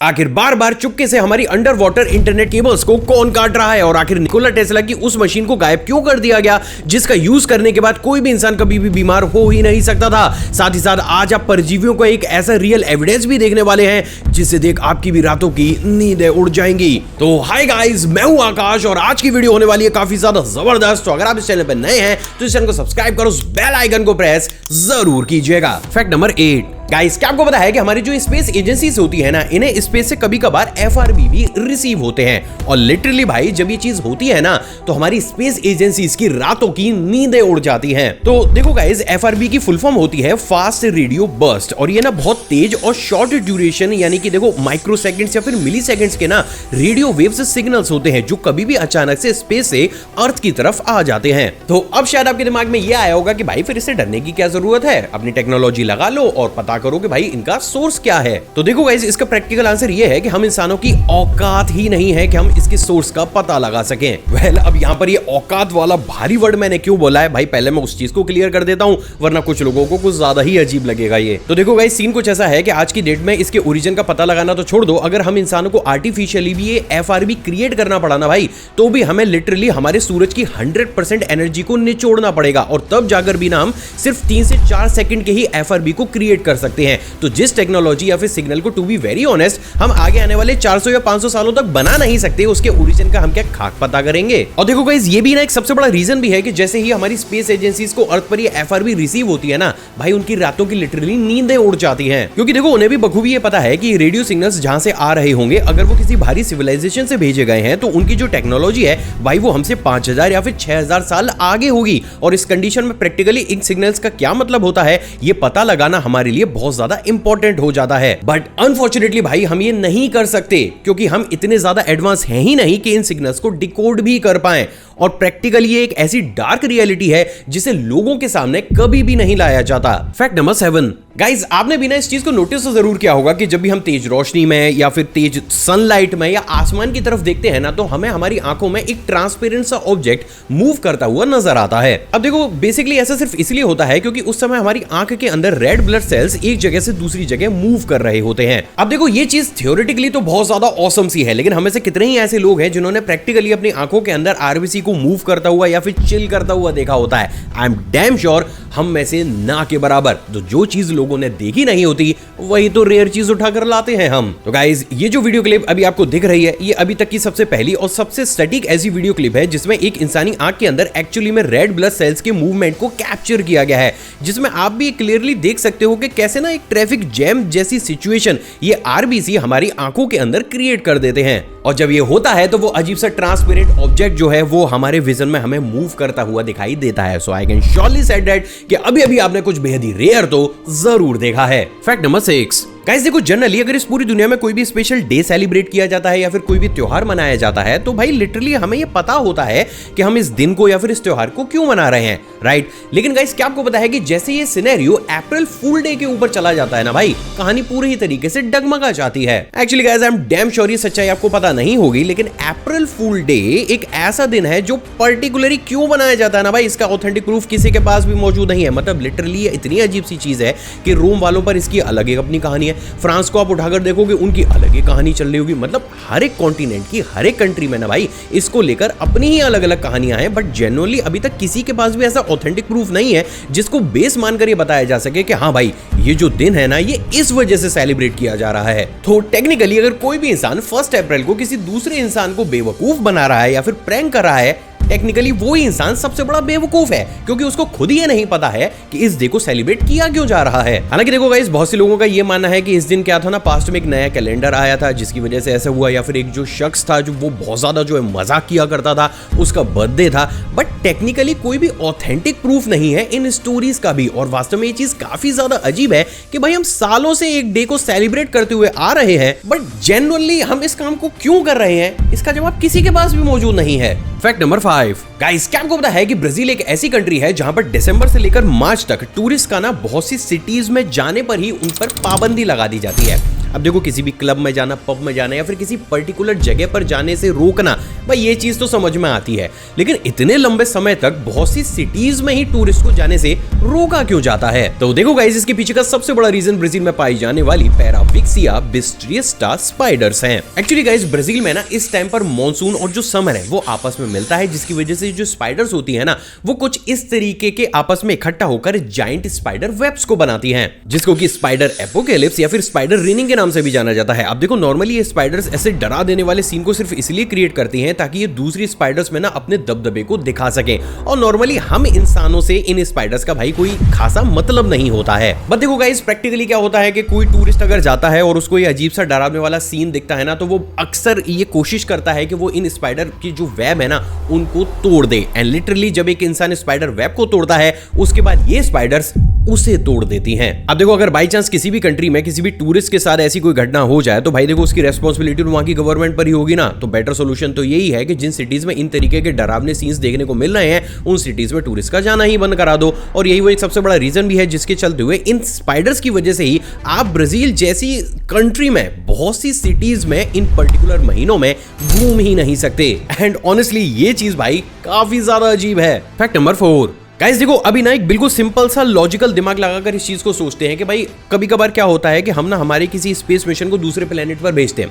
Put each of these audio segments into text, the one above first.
आखिर बार बार चुपके से हमारी अंडर वाटर इंटरनेट केबल्स को कौन काट रहा है और आखिर निकोला टेस्ला की उस मशीन को गायब क्यों कर दिया गया जिसका यूज करने के बाद कोई भी इंसान कभी भी बीमार हो ही नहीं सकता था। साथ ही साथ आज आप परजीवियों को एक ऐसा रियल एविडेंस भी देखने वाले हैं जिसे देख आपकी भी रातों की नींदें उड़ जाएंगी। तो हाय गाइस, मैं हूं आकाश और आज की वीडियो होने वाली है काफी ज्यादा जबरदस्त। तो अगर आप इस चैनल पर नए हैं तो इस चैनल को सब्सक्राइब करो, उस बेल आइकन को प्रेस जरूर कीजिएगा। फैक्ट नंबर 8, गाइस क्या आपको पता है कि हमारी जो स्पेस एजेंसीज होती है ना, इन्हें स्पेस से कभी कभार एफआरबी भी रिसीव होते हैं। और लिटरली भाई जब ये चीज होती है ना तो हमारी स्पेस एजेंसीज की रातों की नींदें उड़ जाती हैं। तो देखो गाइस, एफआरबी की फुल फॉर्म होती है फास्ट रेडियो बर्स्ट और ये ना बहुत तेज और शॉर्ट ड्यूरेशन यानी कि देखो माइक्रो सेकंड्स या फिर मिली सेकंड्स के ना रेडियो वेव्स सिग्नल्स होते हैं जो कभी भी अचानक से स्पेस से अर्थ की तरफ आ जाते हैं। तो अब शायद आपके दिमाग में ये आया होगा कि भाई फिर इससे डरने की क्या जरूरत है, अपनी टेक्नोलॉजी लगा लो और पता करो कि भाई इनका सोर्स क्या है। तो देखो गाइस, इसका प्रैक्टिकल आंसर ये है कि हम इंसानों की औकात ही नहीं है कि हम इसके सोर्स का पता लगा सकें। वेल, अब यहाँ पर ये औकात वाला भारी वर्ड मैंने क्यों बोला है भाई, पहले मैं उस चीज को क्लियर कर देता हूँ वरना कुछ लोगों को कुछ ज्यादा ही अजीब लगेगा ये। तो देखो गाइस, सीन कुछ ऐसा है कि आज की डेट में इसके ओरिजिन का पता लगाना तो छोड़ दो, अगर हम इंसानों को आर्टिफिशियली भी ये एफआरबी क्रिएट करना पड़ा ना भाई, तो भी हमें लिटरली हमारे सूरज की 100% एनर्जी को निचोड़ना पड़ेगा और तब जाकर भी ना हम सिर्फ 3 से 4 सेकंड के ही एफआरबी को क्रिएट कर सकते हैं। तो जिस टेक्नोलॉजी या फिर सिग्नल को टू बी वेरी ऑनेस्ट हम आगे आने वाले 400 या 500 सालों तक बना नहीं सकते, उसके ओरिजिन का हम क्या खाक पता करेंगे। और देखो गाइस, ये भी ना एक सबसे बड़ा रीजन भी है कि जैसे ही हमारी स्पेस एजेंसीज को अर्थ पर ये एफआरबी रिसीव होती है ना भाई, उनकी रातों की लिटरली नींदें उड़ जाती हैं, क्योंकि देखो उन्हें भी बखूबी ये पता है कि रेडियो सिग्नल्स जहां से आ रहे होंगे अगर वो किसी भारी सिविलाइजेशन से भेजे गए हैं तो उनकी जो टेक्नोलॉजी है भाई वो हमसे 5000 या फिर 6000 साल आगे होगी। और इस कंडीशन में प्रैक्टिकली इन सिग्नल्स का क्या मतलब होता है ये पता लगाना हमारे लिए बहुत ज्यादा इंपॉर्टेंट हो जाता है। बट अनफॉर्चुनेटली भाई हम ये नहीं कर सकते क्योंकि हम इतने ज्यादा एडवांस हैं ही नहीं कि इन सिग्नल्स को डिकोड भी कर पाएं। और प्रैक्टिकली ये एक ऐसी डार्क रियलिटी है जिसे लोगों के सामने कभी भी नहीं लाया जाता। फैक्ट नंबर 7, गाइस आपने भी ना इस चीज को नोटिस तो जरूर किया होगा कि जब भी हम तेज रोशनी में या फिर तेज सनलाइट में या आसमान की तरफ देखते हैं ना तो हमें हमारी आंखों में एक ट्रांसपेरेंट सा ऑब्जेक्ट मूव करता हुआ नजर आता है। अब देखो बेसिकली ऐसा सिर्फ इसलिए होता है क्योंकि उस समय हमारी आंख के अंदर रेड ब्लड सेल्स एक जगह से दूसरी जगह मूव कर रहे होते हैं। अब देखो ये चीज थ्योरेटिकली तो बहुत ज्यादा ऑसम सी है, लेकिन हमें से कितने ही ऐसे लोग हैं जिन्होंने प्रैक्टिकली अपनी आंखों के अंदर आरबीसी को मूव करता हुआ या फिर चिल करता हुआ देखा होता है। आई एम डैम श्योर हम में से ना के बराबर। तो जो चीज लोगों ने देखी नहीं होती वही तो रेयर चीज उठाकर लाते हैं हम। तो गाइस, ये जो वीडियो क्लिप अभी आपको दिख रही है ये अभी तक की सबसे पहली और सबसे स्टैटिक ऐसी वीडियो क्लिप है जिसमें एक इंसानी आंख के अंदर एक्चुअली में रेड ब्लड सेल्स के मूवमेंट को कैप्चर किया गया है, जिसमें आप भी क्लियरली देख सकते हो कि कैसे ना एक ट्रैफिक जैम जैसी सिचुएशन ये आरबीसी हमारी आंखों के अंदर क्रिएट कर देते हैं। और जब ये होता है तो वो अजीब सा ट्रांसपेरेंट ऑब्जेक्ट जो है वो हमारे विजन में हमें मूव करता हुआ दिखाई देता है। So I can surely say that कि अभी अभी आपने कुछ बेहद ही रेयर तो जरूर देखा है। फैक्ट नंबर 6, गाइस देखो जनरली अगर इस पूरी दुनिया में कोई भी स्पेशल डे सेलिब्रेट किया जाता है या फिर कोई भी त्योहार मनाया जाता है तो भाई लिटरली हमें ये पता होता है कि हम इस दिन को या फिर इस त्योहार को क्यों मना रहे हैं, राइट। लेकिन गाइस क्या आपको पता है कि जैसे ये सिनेरियो अप्रैल फूल डे के ऊपर चला जाता है ना भाई, कहानी पूरी ही तरीके से डगमगा जाती है। Actually guys I am damn sure ये सच्चाई आपको पता नहीं होगी, लेकिन अप्रैल फूल डे एक ऐसा दिन है जो पर्टिकुलरली क्यों मनाया जाता है ना भाई, इसका ऑथेंटिक प्रूफ किसी के पास भी मौजूद नहीं है। मतलब लिटरली इतनी अजीब सी चीज है कि रोम वालों पर इसकी अलग एक अपनी कहानी है, फ्रांस को आप उठाकर देखोगे उनकी अलग ही कहानी चल रही होगी। मतलब हर एक कॉन्टिनेंट की हर एक कंट्री में ना भाई इसको लेकर अपनी ही अलग अलग कहानियां हैं, बट जेन्युइनली अभी तक किसी के पास भी ऐसा ऑथेंटिक प्रूफ नहीं है जिसको बेस मानकर ये बताया जा सके कि हाँ भाई ये जो दिन है ना ये इस वजह से सेलिब्रेट किया जा रहा है। तो टेक्निकली अगर कोई भी इंसान 1 अप्रैल को किसी दूसरे इंसान को बेवकूफ बना रहा है या फिर प्रैंक कर रहा है, टेक्निकली वो ही इंसान सबसे बड़ा बेवकूफ है क्योंकि उसको खुद ही ये नहीं पता है कि इस डे को सेलिब्रेट किया क्यों जा रहा है। हालांकि देखो गाइस, बहुत से लोगों का ये मानना है कि इस दिन क्या था ना, पास्ट में एक नया कैलेंडर आया था जिसकी वजह से ऐसा हुआ, या फिर एक जो शख्स था जो वो बहुत ज्यादा जो है मजाक किया करता था उसका बर्थडे था। बट टेक्निकली कोई भी ऑथेंटिक प्रूफ नहीं है इन स्टोरीज का भी। और वास्तव में ये चीज काफी ज्यादा अजीब है कि भाई हम सालों से एक डे को सेलिब्रेट करते हुए आ रहे हैं, बट जेन्युइनली हम इस काम को क्यों कर रहे हैं इसका जवाब किसी के पास भी मौजूद नहीं है। फैक्ट नंबर 5, गाइस क्या आपको पता है कि ब्राजील एक ऐसी कंट्री है जहां पर दिसंबर से लेकर मार्च तक टूरिस्ट का ना बहुत सी सिटीज में जाने पर ही उन पर पाबंदी लगा दी जाती है। अब देखो किसी भी क्लब में जाना, पब में जाना या फिर किसी पर्टिकुलर जगह पर जाने से रोकना, भाई ये चीज तो समझ में आती है, लेकिन इतने लंबे समय तक बहुत सी सिटीज में ही टूरिस्ट को जाने से रोका क्यों जाता है? तो देखो गाइस, इसके पीछे का सबसे बड़ा रीजन ब्राजील में पाई जाने वाली पैराविक्सिया बिस्ट्रियस्टा स्पाइडर्स हैं। एक्चुअली गाइस, ब्राजील में ना इस टाइम पर मॉनसून और जो समर है वो आपस में मिलता है, जिसकी वजह से जो स्पाइडर्स होती है ना वो कुछ इस तरीके के आपस में इकट्ठा होकर जायंट स्पाइडर वेब्स को बनाती हैं, जिसको कि स्पाइडर एपोकेलिप्स या फिर स्पाइडर रिनिंग के नाम से भी जाना जाता है। अब देखो नॉर्मली ये स्पाइडर्स ऐसे डरा देने वाले सीन को सिर्फ इसलिए क्रिएट करती हैं ताकि ये दूसरी स्पाइडर्स में ना अपने दबदबे को दिखा सके, और नॉर्मली हम इंसानों से इन स्पाइडर्स का भाई कोई खासा मतलब नहीं होता है। बट देखो गाइस, प्रैक्टिकली क्या होता है कि कोई टूरिस्ट अगर जाता है और उसको ये अजीब सा डरावने वाला सीन दिखता है ना, तो वो अक्सर ये कोशिश करता है कि वो इन स्पाइडर की जो वेब है ना उनको तोड़ दे। एंड लिटरली जब एक इंसान स्पाइडर वेब को तोड़ता है उसके बाद ये स्पाइडर्स उसे तोड़ देती हैं। अब देखो अगर बाई चांस किसी भी कंट्री में किसी भी टूरिस्ट के साथ ऐसी कोई घटना हो जाए तो भाई देखो उसकी रेस्पॉन्सिबिलिटी वहां की गवर्नमेंट पर ही होगी ना। तो बेटर सोल्यूशन तो यही है कि जिन सिटीज में इन तरीके के डरावने सीन्स देखने को मिल रहे हैं उन सिटीज में टूरिस्ट का जाना ही बंद करा दो। और यही वो एक सबसे बड़ा रीजन भी है जिसके चलते हुए इन स्पाइडर्स की वजह से ही आप ब्राजील जैसी कंट्री में बहुत सी सिटीज में इन पर्टिकुलर महीनों में घूम ही नहीं सकते। एंड ऑनेस्टली ये चीज भाई काफी ज्यादा अजीब है। फैक्ट नंबर 4 गाइस, देखो अभी ना एक बिल्कुल सिंपल सा लॉजिकल दिमाग लगाकर इस चीज को सोचते हैं कि भाई कभी कभार क्या होता है कि हम ना हमारे किसी स्पेस मिशन को दूसरे प्लेनेट पर भेजते हैं,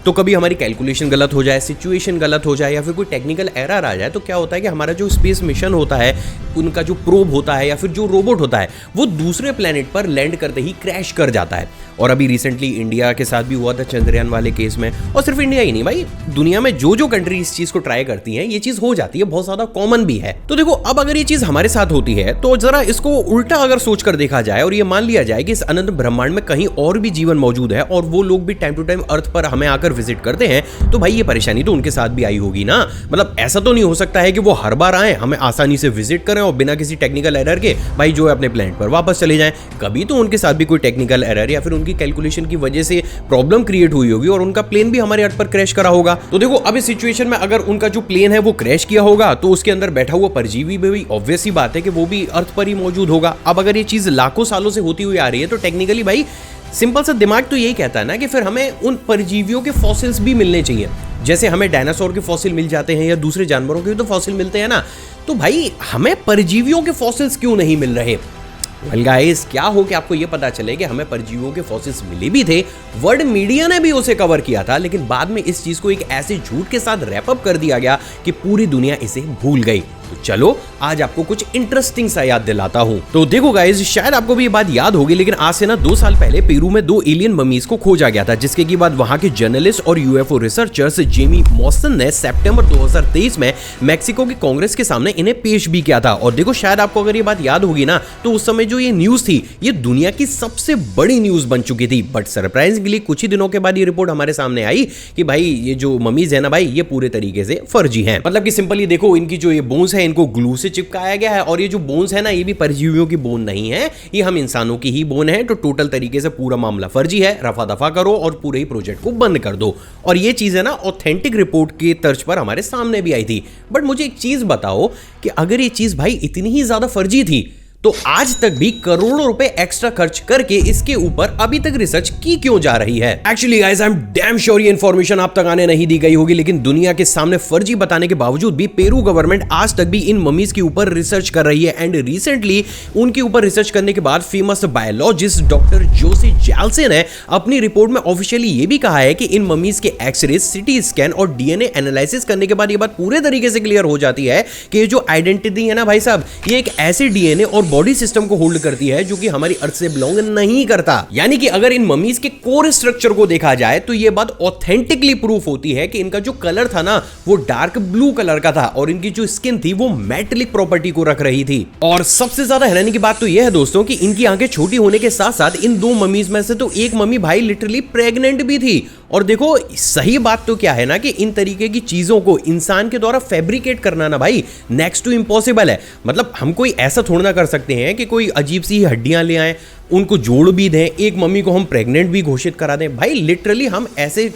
तो कभी हमारी कैलकुलेशन गलत हो जाए, सिचुएशन गलत हो जाए या फिर कोई टेक्निकल एरर आ जाए, तो क्या होता है कि हमारा जो स्पेस मिशन होता है, उनका जो प्रोब होता है या फिर जो रोबोट होता है वो दूसरे प्लेनेट पर लैंड करते ही क्रैश कर जाता है। और अभी रिसेंटली इंडिया के साथ भी हुआ था चंद्रयान वाले केस में। और सिर्फ इंडिया ही नहीं भाई, दुनिया में जो जो कंट्री इस चीज को ट्राई करती हैं ये चीज हो जाती है, बहुत ज्यादा कॉमन भी है। तो देखो अब अगर ये चीज हमारे साथ होती है तो जरा इसको उल्टा अगर सोच कर देखा जाए और ये मान लिया जाए कि इस अनंत ब्रह्मांड में कहीं और भी जीवन मौजूद है और वो लोग भी टाइम टू टाइम अर्थ पर हमें आकर विजिट करते हैं, तो भाई ये परेशानी तो उनके साथ भी आई होगी ना। मतलब ऐसा तो नहीं हो सकता है कि वो हर बार आए, हमें आसानी से विजिट करें और बिना किसी टेक्निकल एरर के भाई जो है अपने प्लेनेट पर वापस चले जाएं। कभी तो उनके साथ भी कोई टेक्निकल एरर या फिर उनकी कैलकुलेशन की वजह से प्रॉब्लम क्रिएट हुई होगी और उनका प्लेन भी हमारे अर्थ पर क्रैश करा होगा। तो देखो अब इस सिचुएशन में अगर उनका जो प्लेन है वो क्रैश किया होगा तो उसके अंदर बैठा हुआ परजीवी भी ऑब्वियस ही बात है कि वो भी अर्थ पर ही मौजूद होगा। अब अगर ये चीज लाखों सालों से होती हुई आ रही है तो टेक्निकली भाई सिंपल सा दिमाग तो यही कहता है ना कि फिर हमें उन परजीवियों के फॉसिल्स भी मिलने चाहिए, जैसे हमें डायनासोर के फॉसिल मिल जाते हैं या दूसरे जानवरों के भी तो फॉसिल मिलते हैं ना। तो भाई हमें परजीवियों के फॉसिल्स क्यों नहीं मिल रहे? वेल गाइस, क्या हो कि आपको ये पता चले कि हमें परजीवियों के फॉसिल्स मिले भी थे, वर्ल्ड मीडिया ने भी उसे कवर किया था, लेकिन बाद में इस चीज को एक ऐसे झूठ के साथ रैप अप कर दिया गया कि पूरी दुनिया इसे भूल गई। तो चलो आज आपको कुछ इंटरेस्टिंग सा याद दिलाता हूं। तो देखो गाइस, शायद आपको भी ये बात याद होगी, लेकिन आज से ना 2 साल पहले पेरू में 2 एलियन ममीज को खोजा गया था, जिसके की बाद वहां के जर्नलिस्ट और यूएफओ रिसर्चर्स जेमी मॉसन ने सितंबर 2023 में मेक्सिको के कांग्रेस के सामने इन्हें पेश भी किया था। और देखो शायद आपको अगर ये बात याद होगी ना, तो उस समय जो ये न्यूज थी ये दुनिया की सबसे बड़ी न्यूज बन चुकी थी। बट सरप्राइजिंगली कुछ ही दिनों के बाद ये रिपोर्ट हमारे सामने आई कि भाई ये जो ममीज है ना भाई, ये पूरे तरीके से फर्जी हैं। मतलब कि सिंपली देखो, इनकी जो ये बोन्स है इनको ग्लू से चिपकाया गया है और ये जो बोन्स है ना ये भी परजीवियों की बोन नहीं है, ये हम इंसानों की ही बोन है। तो टोटल तरीके से पूरा मामला फर्जी है, रफा दफा करो और पूरे ही प्रोजेक्ट को बंद कर दो। और ये चीज है ना ऑथेंटिक रिपोर्ट के तर्ज पर हमारे सामने भी आई थी। बट मुझे एक चीज बताओ कि अगर ये चीज भाई इतनी ही ज्यादा फर्जी थी तो आज तक भी करोड़ों रुपए एक्स्ट्रा खर्च करके इसके ऊपर अभी तक रिसर्च की क्यों जा रही है? Actually guys, I am damn sure ये इंफॉर्मेशन आप तक आने नहीं दी गई होगी, लेकिन दुनिया के सामने फर्जी बताने के बावजूद भी पेरू गवर्नमेंट आज तक भी इन ममीज के ऊपर रिसर्च कर रही है। एंड रिसेंटली उनके ऊपर रिसर्च करने के बाद फेमस बायोलॉजिस्ट डॉक्टर जोसी जैल्से ने अपनी रिपोर्ट में ऑफिशियली ये भी कहा है कि इन ममीज के एक्सरे, सिटी स्कैन और डीएनए एनालिसिस करने के बाद ये बात पूरे तरीके से क्लियर हो जाती है कि ये जो आइडेंटिटी है ना भाई साहब, ये एक ऐसे डीएनए और बॉडी सिस्टम को होल्ड करती है जो कि हमारी अर्थ से बिलोंग नहीं करता। यानी कि अगर इन ममीज के कोर स्ट्रक्चर को देखा जाए तो यह बात ऑथेंटिकली प्रूफ होती है कि इनका जो कलर था ना वो डार्क ब्लू कलर का था और इनकी जो स्किन थी वो मेटेलिक प्रॉपर्टी को रख रही थी। और सबसे ज्यादा हैरानी की बात तो यह है दोस्तों कि इनकी आंखें छोटी होने के साथ साथ इन 2 ममीज में से तो एक मम्मी भाई लिटरली प्रेग्नेंट भी थी। और देखो सही बात तो क्या है ना कि इन तरीके की चीजों को इंसान के द्वारा फैब्रिकेट करना ना भाई नेक्स्ट टू इम्पॉसिबल है। मतलब हम कोई ऐसा थोड़ा ना कर सकते हैं कि कोई अजीब सी हड्डियां ले आए, उनको जोड़ भी दें, एक मम्मी को हम प्रेग्नेंट भी घोषित करा दें। भाई लिटरली हम ऐसे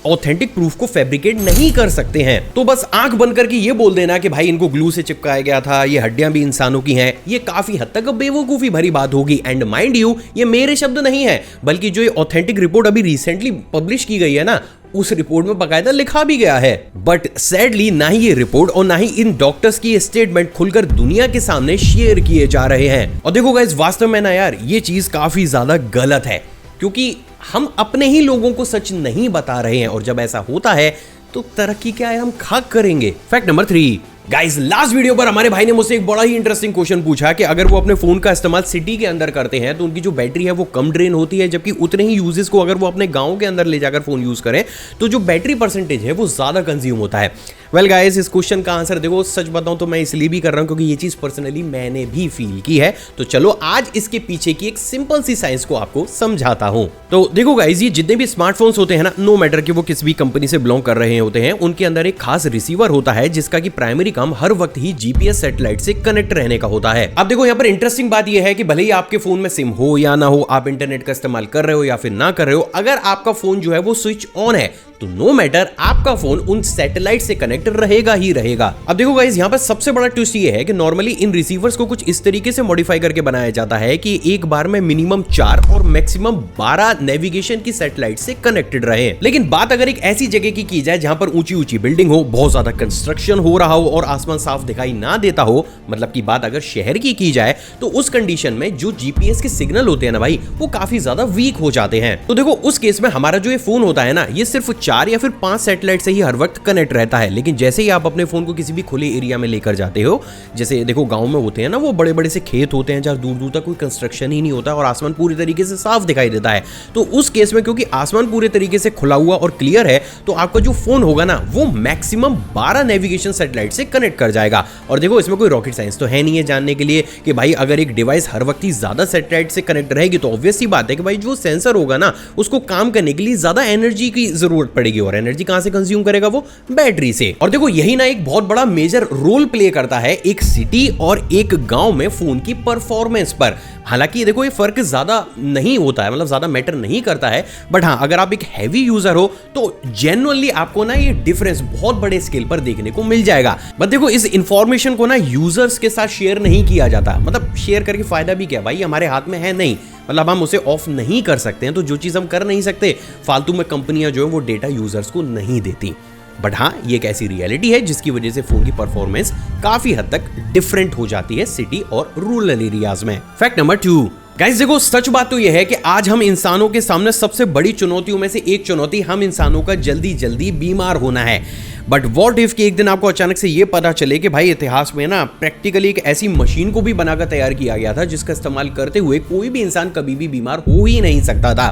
ऑथेंटिक प्रूफ को फैब्रिकेट नहीं कर सकते हैं। तो बस आंख बंद करके ये बोल देना कि भाई इनको ग्लू से चिपकाया गया था, ये हड्डियां भी इंसानों की हैं, ये काफी हद तक बेवकूफी भरी बात होगी। एंड माइंड यू, ये मेरे शब्द नहीं है, बल्कि जो ये ऑथेंटिक रिपोर्ट अभी रिसेंटली पब्लिश की गई है ना, उस रिपोर्ट में बकायदा लिखा भी गया है। बट सैडली ना ही ये रिपोर्ट और ना ही इन डॉक्टर्स की स्टेटमेंट खुलकर दुनिया के सामने शेयर किए जा रहे हैं। और देखो गाइस, वास्तव में ना यार ये चीज काफी ज्यादा गलत है, क्योंकि हम अपने ही लोगों को सच नहीं बता रहे हैं, और जब ऐसा होता है तो तरक्की क्या है, हम खाक करेंगे। Fact number 3 guys, last video पर हमारे भाई ने मुझसे एक बड़ा ही इंटरेस्टिंग क्वेश्चन पूछा कि अगर वो अपने फोन का इस्तेमाल सिटी के अंदर करते हैं तो उनकी जो बैटरी है वो कम ड्रेन होती है, जबकि उतने ही यूजेस को अगर वो अपने गांव के अंदर ले जाकर फोन यूज करें तो जो बैटरी परसेंटेज है वो ज्यादा कंज्यूम होता है। वेल गाइस, इस क्वेश्चन का आंसर देखो, सच बताऊं तो मैं इसलिए भी कर रहा हूं क्योंकि ये चीज पर्सनली मैंने भी फील की है। तो चलो आज इसके पीछे की एक सिंपल सी साइंस को आपको समझाता हूं। तो देखो गाइस, ये जितने भी स्मार्टफोन्स होते हैं ना, नो मैटर कि वो किस भी कंपनी से बिलोंग कर रहे होते हैं, उनके अंदर एक खास रिसीवर होता है जिसका की प्राइमरी काम हर वक्त ही जीपीएस सैटेलाइट से कनेक्ट रहने का होता है। अब देखो यहाँ पर इंटरेस्टिंग बात यह है कि भले ही आपके फोन में सिम हो या ना हो, आप इंटरनेट का इस्तेमाल कर रहे हो या फिर ना कर रहे हो, अगर आपका फोन जो है वो स्विच ऑन है तो नो मैटर आपका फोन उन सैटेलाइट से कनेक्ट रहेगा ही रहेगा। अब देखो गाइस, यहाँ पर सबसे बड़ा ट्विस्ट ये है कि नॉर्मली इन रिसीवर्स को कुछ इस तरीके से मॉडिफाई करके बनाया जाता है कि एक बार में मिनिमम 4 और मैक्सिमम 12 नेविगेशन की सैटेलाइट से कनेक्टेड रहे। लेकिन बात अगर एक ऐसी जगह की जाए जहां पर ऊंची ऊंची बिल्डिंग हो, बहुत ज्यादा कंस्ट्रक्शन हो रहा हो और आसमान साफ दिखाई ना देता हो, मतलब की बात अगर शहर की जाए, तो उस कंडीशन में जो जीपीएस के सिग्नल होते हैं ना भाई, वो काफी ज्यादा वीक हो जाते हैं। तो देखो उस केस में हमारा जो ये फोन होता है ना, ये सिर्फ 4 या फिर 5 सैटेलाइट से ही हर वक्त कनेक्ट रहता है। लेकिन जैसे ही आप अपने फोन को किसी भी खुले एरिया में लेकर जाते हो, जैसे देखो गांव में होते हैं ना वो बड़े बड़े से खेत होते हैं जहां दूर दूर तक कोई कंस्ट्रक्शन ही नहीं होता और आसमान पूरी तरीके से साफ दिखाई देता है, तो उस केस में क्योंकि आसमान पूरे तरीके से खुला हुआ और क्लियर है, तो आपका जो फोन होगा ना वो मैक्सिमम 12 नेविगेशन सैटेलाइट से कनेक्ट कर जाएगा। और देखो इसमें कोई रॉकेट साइंस तो है नहीं है जानने के लिए कि भाई अगर एक डिवाइस हर वक्त ही ज्यादा सैटेलाइट से कनेक्ट रहेगी तो ऑब्वियस सी बात है कि भाई जो सेंसर होगा ना उसको काम करने के लिए ज्यादा एनर्जी की जरूरत पड़ेगी, और एनर्जी कहां से कंज्यूम करेगा, वो बैटरी से। और देखो यही ना एक बहुत बड़ा मेजर रोल प्ले करता है एक सिटी और एक गांव में फोन की परफॉर्मेंस पर। हालांकि देखो ये फर्क ज्यादा नहीं होता है, मतलब ज्यादा मैटर नहीं करता है, बट हाँ अगर आप एक हैवी यूजर हो तो जेन्युइनली आपको ना ये डिफरेंस बहुत बड़े स्केल पर देखने को मिल जाएगा। बट देखो इस इंफॉर्मेशन को ना यूजर्स के साथ शेयर नहीं किया जाता, मतलब शेयर करके फायदा भी क्या भाई, हमारे हाथ में है नहीं, मतलब हम उसे ऑफ नहीं कर सकते हैं। तो जो चीज हम कर नहीं सकते, फालतू में कंपनियां जो है वो डेटा यूजर्स को नहीं देती। बट हाँ ये एक ऐसी रियलिटी है जिसकी वजह से फोन की परफॉर्मेंस काफी हद तक डिफरेंट हो जाती है सिटी और रूरल एरियाज में। फैक्ट नंबर 2 गाइस, देखो सच बात तो यह है कि आज हम इंसानों के सामने सबसे बड़ी चुनौतियों में से एक चुनौती हम इंसानों का जल्दी जल्दी बीमार होना है। बट व्हाट इफ कि एक दिन आपको अचानक से ये पता चले कि भाई इतिहास में ना प्रैक्टिकली एक ऐसी मशीन को भी बनाकर तैयार किया गया था जिसका इस्तेमाल करते हुए कोई भी इंसान कभी भी बीमार हो ही नहीं सकता था।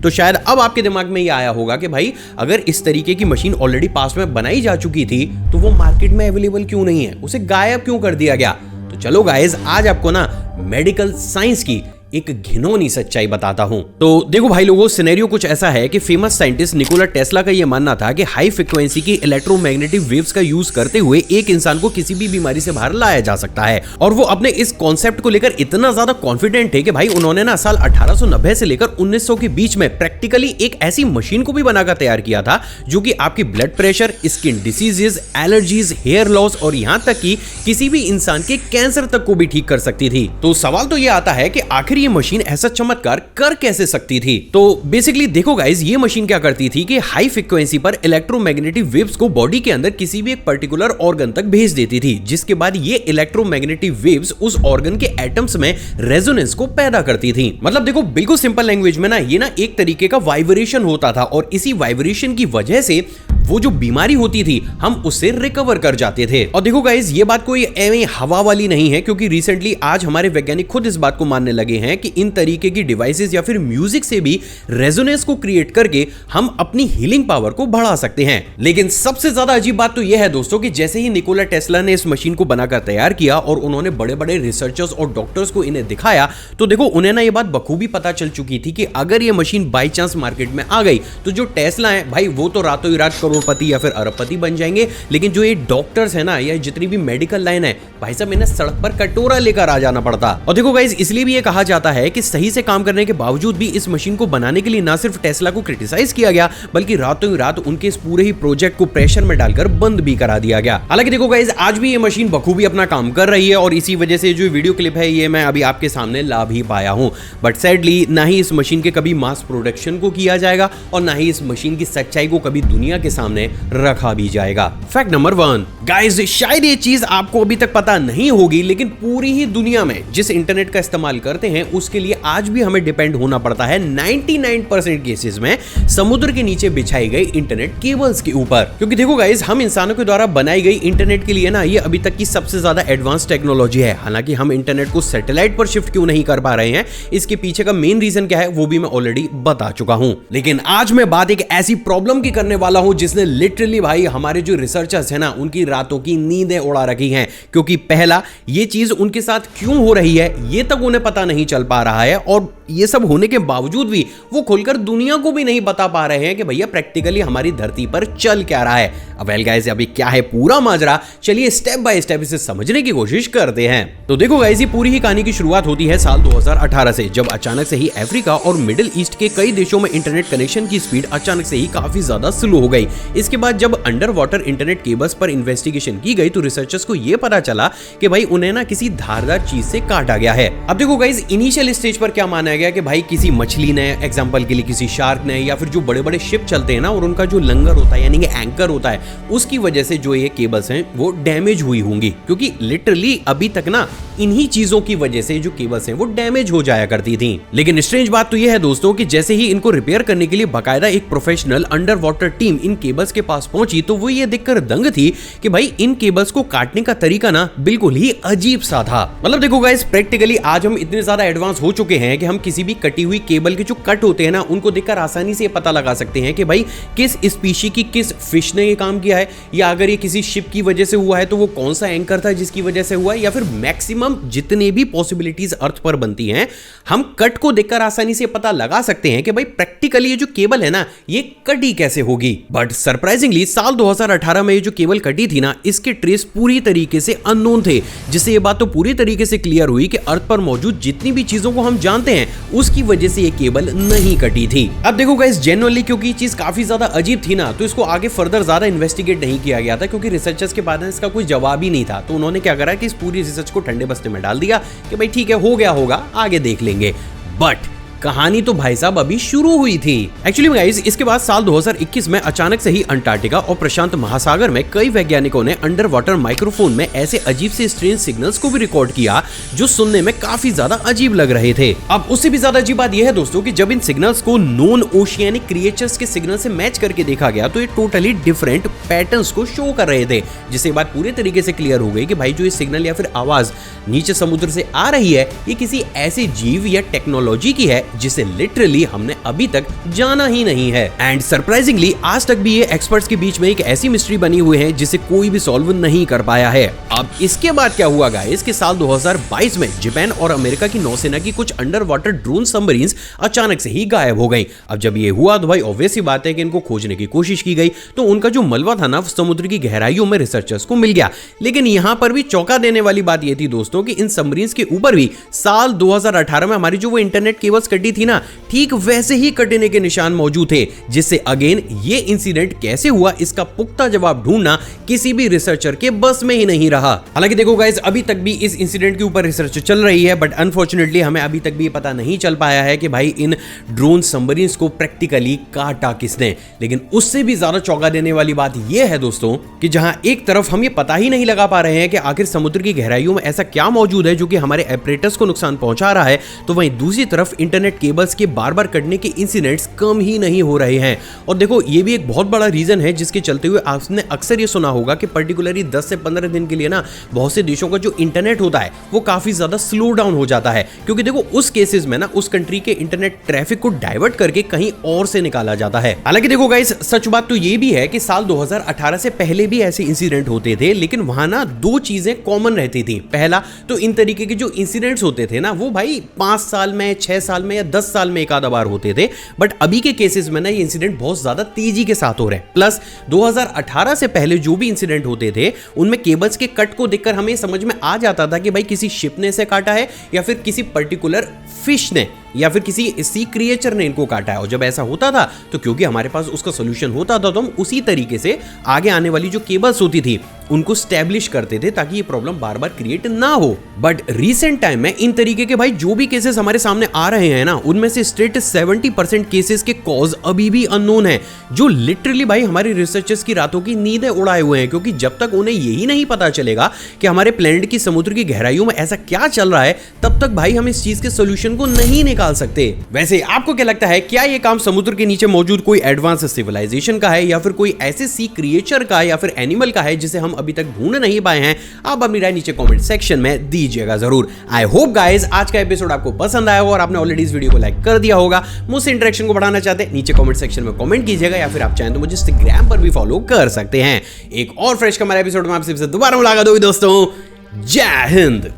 तो शायद अब आपके दिमाग में ये आया होगा कि भाई अगर इस तरीके की मशीन ऑलरेडी पास में बनाई जा चुकी थी तो वो मार्केट में अवेलेबल क्यों नहीं है, उसे गायब क्यों कर दिया गया। तो चलो गाइस, आज आपको ना मेडिकल साइंस की एक घिनौनी सच्चाई बताता हूं। तो देखो भाई लोगों, सिनेरियो कुछ ऐसा है कि फेमस साइंटिस्ट निकोला टेस्ला का यह मानना था कि हाई फ्रीक्वेंसी की इलेक्ट्रोमैग्नेटिक वेव्स का यूज करते हुए एक इंसान को किसी भी बीमारी से बाहर लाया जा सकता है, और वो अपने इस कॉन्सेप्ट को लेकर इतना ज्यादा कॉन्फिडेंट थे कि भाई उन्होंने ना साल 1890 से लेकर 1900 के बीच में प्रैक्टिकली एक ऐसी मशीन को भी बनाकर तैयार किया था जो कि आपकी blood pressure, skin diseases, allergies, hair loss और यहां तक कि किसी भी इंसान के कैंसर तक को भी ठीक कर सकती थी। तो सवाल तो यह आता है कि आखिर ये मशीन ऐसा चमत्कार कर कैसे सकती थी। तो बेसिकली देखो गाइस, ये मशीन क्या करती थी कि हाई फ्रीक्वेंसी पर इलेक्ट्रोमैग्नेटिक वेव्स को बॉडी के अंदर किसी भी एक पर्टिकुलर ऑर्गन तक भेज देती थी, जिसके बाद ये इलेक्ट्रोमैग्नेटिक वेव्स उस ऑर्गन के एटम्स में रेजोनेंस को पैदा करती थी। मतलब देखो बिल्कुल सिंपल लैंग्वेज में ना ये ना एक तरीके का वाइब्रेशन होता था, और इसी वाइब्रेशन की वजह से वो जो बीमारी होती थी हम उससे रिकवर कर जाते थे। और देखो गाइस, ये बात कोई एवं हवा वाली नहीं है, क्योंकि रिसेंटली आज हमारे वैज्ञानिक खुद इस बात को मानने लगे हैं कि इन तरीके की डिवाइसेस या फिर म्यूजिक से भी रेजोनेंस को क्रिएट करके हम अपनी हीलिंग पावर को बढ़ा सकते हैं। लेकिन सबसे ज्यादा अजीब बात तो यह है दोस्तों कि जैसे ही निकोला टेस्ला ने इस मशीन को बनाकर तैयार किया और उन्होंने बड़े बड़े रिसर्चर्स और डॉक्टर्स को इन्हें दिखाया, तो देखो उन्हें ना ये बात बखूबी पता चल चुकी थी कि अगर ये मशीन बाई चांस मार्केट में आ गई तो जो टेस्ला है भाई वो तो रातों ही रात करोड़पति या फिर अरबपति बन जाएंगे, लेकिन जो ये डॉक्टर्स है ना या जितनी भी मेडिकल लाइन है, भाई साहब इन्हें सड़क पर कटोरा लेकर आ जाना पड़ता। और देखो गाइस, इसलिए भी ये कहा जाता है कि सही से काम करने के बावजूद भी इस मशीन को बनाने के लिए ना सिर्फ टेस्ला को क्रिटिसाइज किया गया, बल्कि रातों ही रात उनके इस पूरे ही प्रोजेक्ट को प्रेशर में डालकर बंद भी करा दिया गया। हालांकि देखो गाइस, आज भी ये मशीन बखूबी अपना काम कर रही है और इसी वजह से जो वीडियो क्लिप है ये मैं अभी आपके सामने ला भी पाया हूं। बट सैडली ना ही इस मशीन के कभी मास प्रोडक्शन को किया जाएगा और ना ही इस मशीन की सच्चाई को कभी दुनिया के सामने रखा भी जाएगा। फैक्ट नंबर 1 गाइस, शायद ये चीज आपको अभी तक पता नहीं होगी, लेकिन पूरी ही दुनिया में जिस इंटरनेट का इस्तेमाल करते हैं उसके लिए आज भी हमें डिपेंड होना पड़ता है 99% केसेस में समुद्र के नीचे बिछाई गई इंटरनेट केबल्स के ऊपर। क्योंकि देखो गाइस, हम इंसानों के द्वारा बनाई गई इंटरनेट के लिए ना ये अभी तक की सबसे ज्यादा एडवांस टेक्नोलॉजी है। हालांकि हम इंटरनेट को सैटेलाइट पर शिफ्ट क्यों नहीं कर पा रहे हैं, इसके पीछे का मेन रीजन क्या है वो भी मैं ऑलरेडी बता चुका हूं। लेकिन आज मैं बात एक ऐसी प्रॉब्लम की करने वाला हूं जिसने लिटरली भाई हमारे जो रिसर्चर्स है ना उनकी रातों की नींदें उड़ा रखी हैं। क्योंकि पहला, ये चीज उनके साथ क्यों हो रही है ये तक उन्हें पता नहीं चल पा रहा है, और ये सब होने के बावजूद भी वो खुलकर दुनिया को भी नहीं बता पा रहे हैं कि भैया प्रैक्टिकली हमारी धरती पर चल क्या रहा है। अब वेल गाइस, अभी क्या है पूरा माजरा, चलिए स्टेप बाय स्टेप इसे समझने की कोशिश करते हैं। तो देखो गाइस, ये पूरी ही कहानी की शुरुआत होती है साल 2018 से, जब अचानक से ही अफ्रीका और मिडिल ईस्ट के कई देशों में इंटरनेट कनेक्शन की स्पीड अचानक से ही काफी ज्यादा स्लो हो गई। इसके बाद जब अंडर वाटर इंटरनेट केबल्स पर इन्वेस्टिगेशन की गई तो रिसर्चर्स को यह पता चला कि भाई उन्हें ना किसी धारदार चीज से काटा गया है। अब देखो गाइस, इनिशियल स्टेज पर क्या माना गया कि भाई किसी मछली ने, एग्जांपल के लिए किसी शार्क ने, या फिर जो बड़े बड़े शिप चलते हैं ना और उनका जो लंगर होता है यानी कि एंकर होता है, उसकी वजह से जो ये केबल्स हैं वो डैमेज हुई होंगी। क्योंकि लिटरली अभी तक ना इन्हीं चीजों की वजह से जो केबल्स हैं वो डैमेज हो जाया करती थी। लेकिन स्ट्रेंज बात तो यह है दोस्तों कि जैसे ही इनको रिपेयर करने के लिए बाकायदा एक प्रोफेशनल अंडर वाटर टीम इन केबल्स के पास पहुंची तो वो ये देखकर दंग थी कि भाई इन केबल्स को काटने का तरीका ना बिल्कुल ही अजीब सा था। मतलब देखो गाइस, प्रैक्टिकली आज हम इतने ज्यादा एडवांस हो चुके हैं कि हम किसी भी कटी हुई केबल के जो कट होते हैं ना उनको देखकर आसानी से पता लगा सकते हैं कि भाई किस स्पीशी की किस फिश ने ये काम किया है, या अगर ये किसी शिप की वजह से हुआ है तो वो कौन सा एंकर था जिसकी वजह से हुआ है, या फिर मैक्सिमम जितने भी पॉसिबिलिटीज अर्थ पर बनती हैं हम कट को देखकर आसानी से पता लगा सकते हैं कि भाई प्रैक्टिकली ये जो केबल है ना ये कटी कैसे होगी। बट सरप्राइजिंगली साल 2018 में ये जो केबल कटी थी ना इसके ट्रेस पूरी तरीके से अननोन थे, जिससे ये बात तो पूरी तरीके से क्लियर हुई कि अर्थ पर मौजूद जितनी भी चीजों को हम जानते हैं उसकी वजह से ये केबल नहीं कटी थी। अब देखो गाइस, जेन्युइनली क्योंकि ये चीज काफी ज्यादा अजीब थी ना तो इसको आगे फर्दर ज्यादा इन्वेस्टिगेट नहीं किया गया था, क्योंकि रिसर्चर्स के पास इसका कोई जवाब ही नहीं था। तो उन्होंने क्या करा कि इस पूरी रिसर्च को ठंडे बस्ते में डाल दिया कि भाई ठीक है, हो गया होगा, आगे देख लेंगे। बट कहानी तो भाई साहब अभी शुरू हुई थी। एक्चुअली गाइस, इसके बाद साल 2021 में अचानक से ही अंटार्कटिका और प्रशांत महासागर में कई वैज्ञानिकों ने अंडर वाटर माइक्रोफोन में ऐसे अजीब से स्ट्रेंज सिग्नल्स को भी रिकॉर्ड किया जो सुनने में काफी ज्यादा अजीब लग रहे थे। अब उससे भी ज्यादा अजीब बात यह है दोस्तों कि जब इन सिग्नल्स को नॉन ओशियानिक क्रिएचर्स के सिग्नल से मैच करके देखा गया तो ये टोटली डिफरेंट पैटर्न्स को शो कर रहे थे, जिससे बात पूरी तरीके से क्लियर हो गई कि भाई जो ये सिग्नल या फिर आवाज नीचे समुद्र से आ रही है ये किसी ऐसे जीव या टेक्नोलॉजी की है जिसे लिटरली हमने अभी तक जाना ही नहीं है। एंड सरप्राइजिंगली आज तक भी ये एक्सपर्ट्स के बीच में एक ऐसी मिस्ट्री बनी हुई है जिसे कोई भी सॉल्व नहीं कर पाया है। अब इसके बाद क्या हुआ गाइस कि साल 2022 में जापान और अमेरिका की नौसेना की कुछ अंडर वाटर ड्रोन सबमरीन्स अचानक से ही गायब हो गई। अब जब ये हुआ तो भाई ऑब्वियस ही बात है कि इनको खोजने की कोशिश की गई तो उनका जो मलबा था ना समुद्र की गहराइयों में रिसर्चर्स को मिल गया। लेकिन यहां पर भी चौंका देने वाली बात यह थी दोस्तों कि इन सबमरीन्स के ऊपर भी साल 2018 में हमारी जो वो इंटरनेट केबल्स कटी थी ना ठीक वैसे ही कटने के निशान मौजूद थे, जिससे अगेन ये इंसिडेंट कैसे हुआ इसका पुख्ता जवाब ढूंढना किसी भी रिसर्चर के बस में ही नहीं रहा। हालांकि देखो गाइस अभी तक भी इस इंसिडेंट के ऊपर रिसर्च चल रही है, बट अनफॉर्चुनेटली हमें अभी तक भी पता नहीं चल पाया है कि भाई इन ड्रोन सबमरीन्स को प्रैक्टिकली काटा किसने। लेकिन उससे भी ज्यादा चौंका देने वाली बात यह है दोस्तों कि जहां एक तरफ हम ये पता ही नहीं लगा पा रहे हैं कि आखिर समुद्र की गहराइयों में ऐसा क्या मौजूद है जो कि हमारे एपरेटस को नुकसान पहुंचा रहा है, तो वहीं दूसरी तरफ इंटरनेट केबल्स के बार बार कटने के इंसिडेंट्स कम ही नहीं हो रहे हैं। और देखो ये भी एक बहुत बड़ा रीजन है जिसके चलते हुए आपने अक्सर ये सुना होगा कि पर्टिकुलरली 10 से 15 दिन के लिए ना बहुत से देशों का जो इंटरनेट होता है वो काफी ज्यादा स्लो डाउन हो जाता है, क्योंकि देखो उस केसेस में ना उस कंट्री के इंटरनेट ट्रैफिक को डाइवर्ट करके कहीं और से निकाला जाता है। हालांकि देखो गाइस सच बात तो ये भी है कि साल 2018 से पहले भी ऐसे इंसिडेंट होते थे, लेकिन वहां ना दो चीजें कॉमन रहती थी। पहला तो इन तरीके के जो इंसिडेंट्स होते थे ना वो भाई 5 साल में 6 साल में में या 10 साल में एक आधा बार होते थे, बट अभी के केसेस में ना ये इंसिडेंट बहुत ज्यादा तेजी के साथ हो रहे हैं। प्लस 2018 से पहले जो भी इंसिडेंट होते थे उनमें केबल्स के कट को देखकर हमें समझ में आ जाता था कि भाई किसी शिप ने इसे काटा है या फिर किसी पर्टिकुलर फिश ने या फिर किसी सी क्रिएचर ने इनको काटा है। और जब ऐसा होता था तो क्योंकि हमारे पास उसका सोल्यूशन होता था तो हम उसी तरीके से आगे आने वाली जो केबल्स होती थी उनको स्टैब्लिश करते थे ताकि ये प्रॉब्लम बार बार क्रिएट ना हो। बट रीसेंट टाइम में इन तरीके के भाई जो भी केसेस हमारे सामने आ रहे हैं ना, उनमें से स्ट्रेट 70% केसेस के कॉज अभी भी अननोन है, जो लिटरली भाई हमारे रिसर्चर्स की रातों की नींदें उड़ाए हुए हैं। क्योंकि जब तक उन्हें यही नहीं पता चलेगा कि हमारे प्लेनेट की समुद्र की गहराइयों में ऐसा क्या चल रहा है, तब तक भाई हम इस चीज के सोल्यूशन को नहीं निकाल सकते। वैसे आपको क्या लगता है, क्या ये काम समुद्र के नीचे मौजूद कोई एडवांस सिविलाइजेशन का है या फिर कोई ऐसे सी क्रिएचर का या फिर एनिमल का है जिसे हम अभी तक ढूंढ नहीं पाए हैं? आप अपनी राय नीचे कमेंट सेक्शन में दीजिएगा जरूर। आई होप गाइस आज का एपिसोड आपको पसंद आया हो और आपने ऑलरेडी इस वीडियो को लाइक कर दिया होगा। मुझसे इंटरेक्शन को बढ़ाना चाहते हैं नीचे कमेंट सेक्शन में कमेंट कीजिएगा या फिर आप चाहें तो मुझे इंस्टाग्राम पर भी फॉलो कर सकते हैं। एक और फ्रेश कमरा एपिसोड में आपसे दोबारा मुलाकात होगी दोस्तों। जय हिंद।